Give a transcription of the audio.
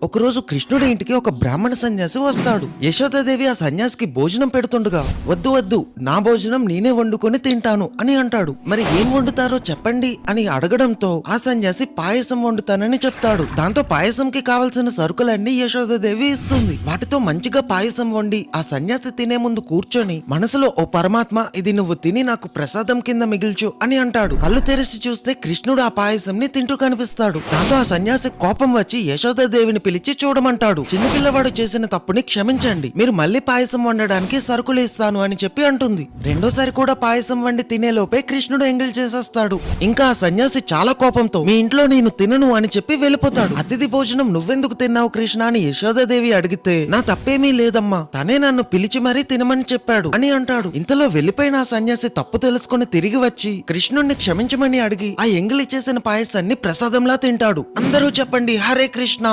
ఒకరోజు కృష్ణుడి ఇంటికి ఒక బ్రాహ్మణ సన్యాసి వస్తాడు. యశోదాదేవి ఆ సన్యాసికి భోజనం పెడుతుండగా వద్దు వద్దు, నా భోజనం నేనే వండుకొని తింటాను అని అంటాడు. మరి ఏం వండుతారో చెప్పండి అని అడగడంతో ఆ సన్యాసి పాయసం వండుతానని చెప్తాడు. దాంతో పాయసంకి కావలసిన సరుకులన్నీ యశోదాదేవి ఇస్తుంది. వాటితో మంచిగా పాయసం వండి ఆ సన్యాసి తినే ముందు కూర్చొని మనసులో, ఓ పరమాత్మ, ఇది నువ్వు తిని నాకు ప్రసాదం కింద మిగిల్చు అని అంటాడు. కళ్ళు తెరిచి చూస్తే కృష్ణుడు ఆ పాయసంని తింటూ కనిపిస్తాడు. దాంతో ఆ సన్యాసి కోపం వచ్చి యశోదాదేవిని పిలిచి చూడమంటాడు. చిన్నపిల్లవాడు చేసిన తప్పుని క్షమించండి, మీరు మళ్ళీ పాయసం వండడానికి సరుకులు ఇస్తాను అని చెప్పి అంటుంది. రెండోసారి కూడా పాయసం వండి తినేలోపే కృష్ణుడు ఎంగిల్ చేసేస్తాడు. ఇంకా ఆ సన్యాసి చాలా కోపంతో మీ ఇంట్లో నేను తినను అని చెప్పి వెళ్ళిపోతాడు. అతిథి భోజనం నువ్వెందుకు తిన్నావు కృష్ణ అని యశోదాదేవి అడిగితే, నా తప్పేమీ లేదమ్మా, తనే నన్ను పిలిచి మరీ తినమని చెప్పాడు అని అంటాడు. ఇంతలో వెళ్లిపోయిన ఆ సన్యాసి తప్పు తెలుసుకుని తిరిగి వచ్చి కృష్ణుణ్ణి క్షమించమని అడిగి ఆ ఎంగిలి చేసిన పాయసాన్ని ప్రసాదంలా తింటాడు. అందరూ చెప్పండి హరే కృష్ణ.